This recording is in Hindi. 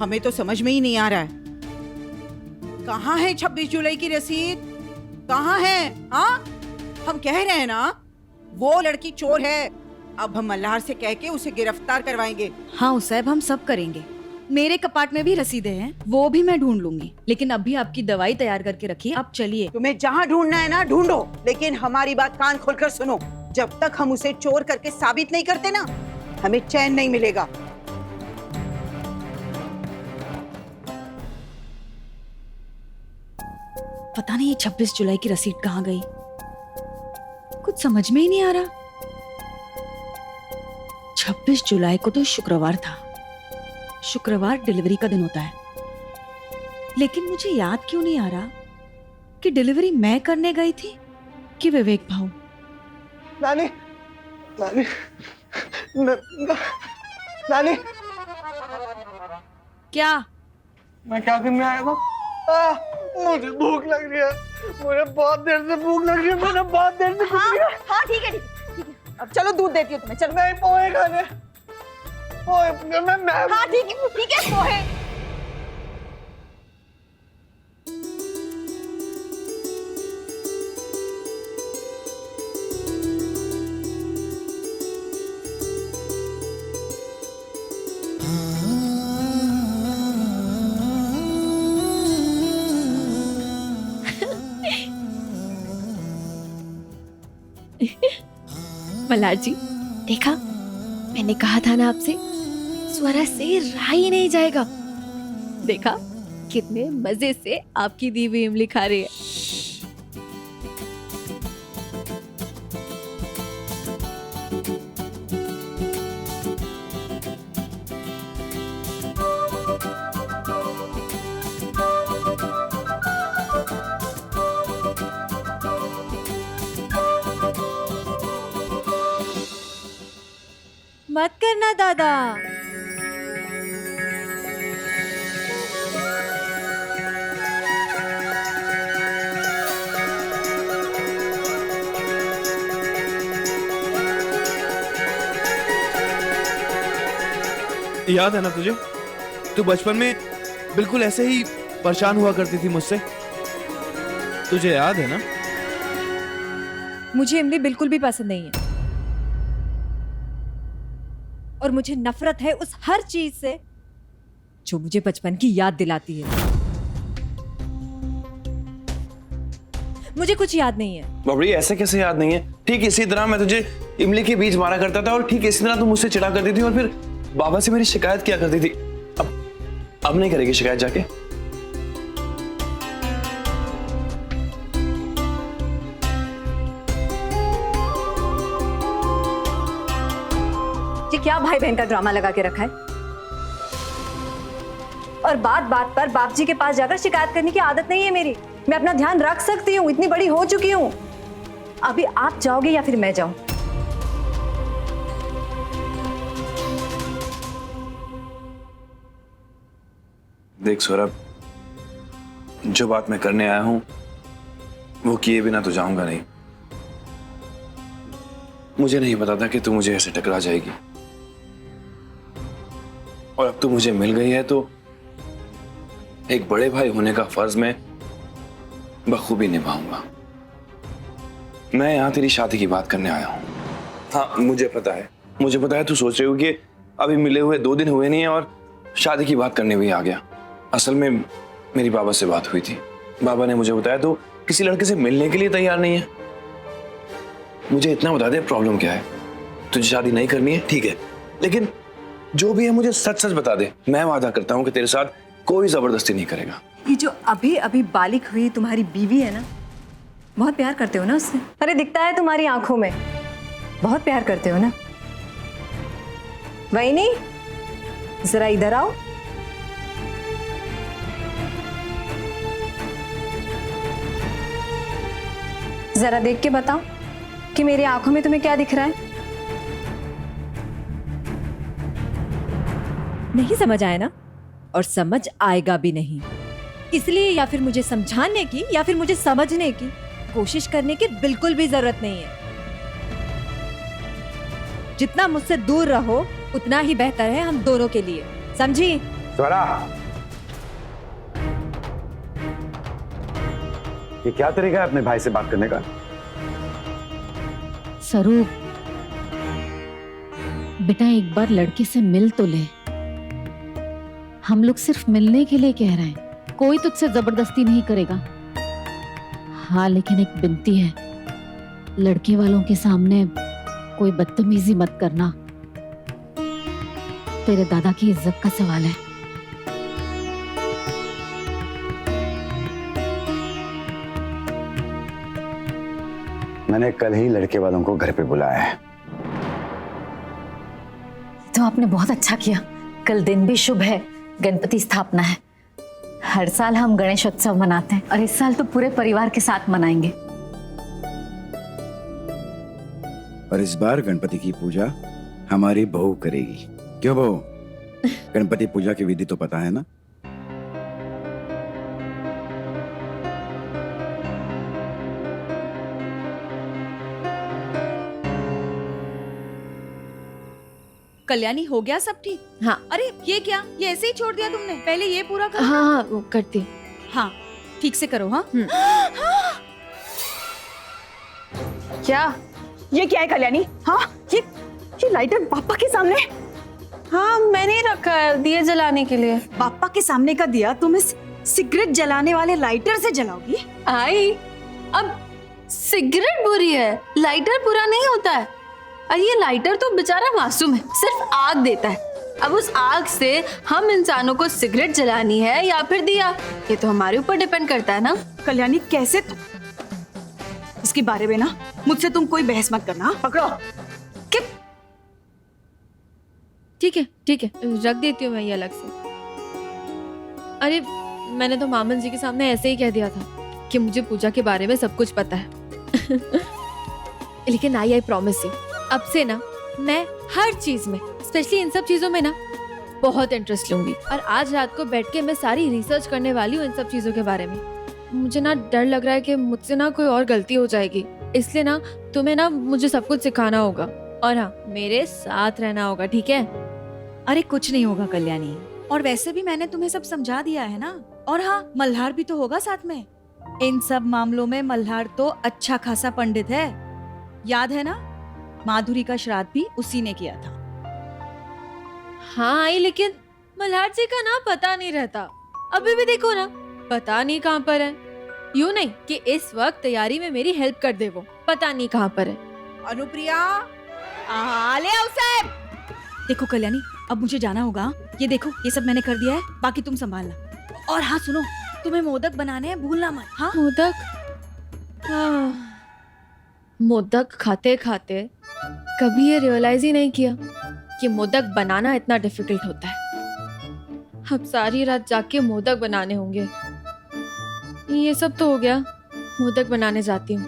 हमें तो समझ में ही नहीं आ रहा है, कहाँ है 26 जुलाई की रसीद? कहाँ है? हाँ, हम कह रहे हैं ना वो लड़की चोर है। अब हम मल्हार से कह के उसे गिरफ्तार करवाएंगे। हाँ साहब, हम सब करेंगे। मेरे कपाट में भी रसीदें हैं, वो भी मैं ढूंढ लूंगी। लेकिन अभी आपकी दवाई तैयार करके रखिए, आप चलिए। तुम्हें जहाँ ढूंढना है ना ढूंढो, लेकिन हमारी बात कान खोलकर सुनो। जब तक हम उसे चोर करके साबित नहीं करते ना, हमें चैन नहीं मिलेगा। पता नहीं ये 26 जुलाई की रसीद कहाँ गई, कुछ समझ में ही नहीं आ रहा। 26 जुलाई को तो शुक्रवार था। शुक्रवार डिलीवरी का दिन होता है, लेकिन मुझे याद क्यों नहीं आ रहा कि डिलीवरी मैं करने गई थी कि विवेक भाऊ। नानी, नानी, नानी, क्या? मैं क्या करने आया था? मुझे भूख लग रही है, मुझे बहुत देर से भूख लग रही है, मैंने बहुत देर से कुछ लिया। हाँ ठीक है ठीक है ठीक है, अब चलो दूध देती हूँ तुम्हें, चलो। नहीं, पोहे खाने, पोहे मैं हाँ ठीक है पोहे। मल्हार जी, देखा, मैंने कहा था ना आपसे, स्वरा से रहा ही नहीं जाएगा। देखा कितने मजे से आपकी दी हुई इमली खा रही है। मत करना दादा। याद है ना तुझे, तू बचपन में बिल्कुल ऐसे ही परेशान हुआ करती थी मुझसे। तुझे याद है ना? मुझे इमली बिल्कुल भी पसंद नहीं है, और मुझे नफरत है उस हर चीज से जो मुझे बचपन की याद दिलाती है। मुझे कुछ याद नहीं है। बाबरी, ऐसे कैसे याद नहीं है? ठीक इसी तरह मैं तुझे इमली के बीज मारा करता था, और ठीक इसी तरह तू मुझसे चिढ़ा करती थी और फिर बाबा से मेरी शिकायत किया करती थी। अब नहीं करेगी शिकायत जाके? ये क्या भाई बहन का ड्रामा लगा के रखा है? और बात बात पर बाप जी के पास जाकर शिकायत करने की आदत नहीं है मेरी। मैं अपना ध्यान रख सकती हूँ, इतनी बड़ी हो चुकी हूँ। अभी आप जाओगे या फिर मैं जाऊं? देख सौरभ, जो बात मैं करने आया हूं वो किए बिना तो जाऊंगा नहीं। मुझे नहीं पता था कि तू मुझे ऐसे टकरा जाएगी, और अब तू मुझे मिल गई है तो एक बड़े भाई होने का फर्ज मैं बखूबी निभाऊंगा। मैं यहां तेरी शादी की बात करने आया हूं। हाँ, मुझे पता है तू सोच रही हो कि अभी मिले हुए 2 दिन हुए नहीं है और शादी की बात करने भी आ गया। असल में मेरी बाबा से बात हुई थी, बाबा ने मुझे बताया तो किसी लड़के से मिलने के लिए तैयार नहीं है। मुझे इतना बता दे प्रॉब्लम क्या है। तुझे शादी नहीं करनी है, ठीक है, लेकिन जो भी है मुझे सच सच बता दे। मैं वादा करता हूँ कि तेरे साथ कोई जबरदस्ती नहीं करेगा। ये जो अभी अभी बालिग हुई तुम्हारी बीवी है ना, बहुत प्यार करते हो ना उससे? अरे दिखता है तुम्हारी आंखों में, बहुत प्यार करते हो ना। वही नहीं, जरा इधर आओ। जरा देख के बताओ कि मेरी आंखों में तुम्हें क्या दिख रहा है? नहीं समझ आया ना, और समझ आएगा भी नहीं। इसलिए या फिर मुझे समझाने की या फिर मुझे समझने की कोशिश करने की बिल्कुल भी जरूरत नहीं है। जितना मुझसे दूर रहो उतना ही बेहतर है हम दोनों के लिए, समझी? स्वरा, ये क्या तरीका है अपने भाई से बात करने का? स्वरूप, बेटा एक बार लड़के से मिल तो ले। हम लोग सिर्फ मिलने के लिए कह रहे हैं, कोई तुझसे जबरदस्ती नहीं करेगा। हाँ लेकिन एक विनती है, लड़के वालों के सामने कोई बदतमीजी मत करना, तेरे दादा की इज्जत का सवाल है। मैंने कल ही लड़के वालों को घर पे बुलाया है। तो आपने बहुत अच्छा किया। कल दिन भी शुभ है, गणपति स्थापना है। हर साल हम गणेश उत्सव मनाते हैं और इस साल तो पूरे परिवार के साथ मनाएंगे। और इस बार गणपति की पूजा हमारी बहू करेगी। क्यों बहू? गणपति पूजा की विधि तो पता है ना? कल्याणी, हो गया सब ठीक? हाँ अरे ये क्या, ये ऐसे ही छोड़ दिया तुमने? पहले ये पूरा करो। हाँ हाँ वो करती हूँ। हाँ ठीक से करो। हाँ क्या ये क्या है कल्याणी? हाँ ये लाइटर पापा के सामने? हाँ मैंने ही रखा है दिए जलाने के लिए। पापा के सामने का दिया तुम इस सिगरेट जलाने वाले लाइटर से जलाओगी? आई, अब सिगरेट बुरी है, लाइटर बुरा नहीं होता है। और ये लाइटर तो बेचारा मासूम है, सिर्फ आग देता है। अब उस आग से हम इंसानों को सिगरेट जलानी है या फिर दिया, ये तो हमारे ऊपर डिपेंड करता है ना। कल्याणी कैसे तुम इसके बारे में ना मुझसे तुम कोई बहस मत करना। पकड़ो। ठीक है रख देती हूँ मैं ये अलग से। अरे मैंने तो मामन जी के सामने ऐसे ही कह दिया था कि मुझे पूजा के बारे में सब कुछ पता है। लेकिन आई प्रॉमिस यू, अब से ना मैं हर चीज में, स्पेशली इन सब चीजों में ना बहुत इंटरेस्ट लूंगी। और आज रात को बैठ के मैं सारी रिसर्च करने वाली हूँ इन सब चीजों के बारे में। मुझे ना डर लग रहा है कि मुझसे ना कोई और गलती हो जाएगी, इसलिए ना तुम्हें ना मुझे सब कुछ सिखाना होगा और हाँ मेरे साथ रहना होगा, ठीक है? अरे कुछ नहीं होगा कल्याणी, और वैसे भी मैंने तुम्हें सब समझा दिया है ना। और हाँ, मल्हार भी तो होगा साथ में। इन सब मामलों में मल्हार तो अच्छा खासा पंडित है, याद है ना? माधुरी का श्राद्ध भी उसी ने किया था। हाँ आई, लेकिन मल्हार जी का ना पता नहीं रहता। अभी भी देखो ना, पता नहीं कहाँ पर है। यूं नहीं कि इस वक्त तैयारी में मेरी हेल्प कर दे, वो पता नहीं कहाँ पर है। अनुप्रिया, ले आओ साहब। देखो कल्याणी, अब मुझे जाना होगा। ये देखो, ये सब मैंने कर दिया है, बाकी तुम संभालना। और हाँ सुनो, तुम्हें मोदक बनाने हैं, भूलना मत। हाँ मोदक? मोदक खाते खाते कभी ये रियलाइज ही नहीं किया कि मोदक बनाना इतना डिफिकल्ट होता है। अब सारी रात जाके मोदक बनाने होंगे। ये सब तो हो गया, मोदक बनाने जाती हूँ।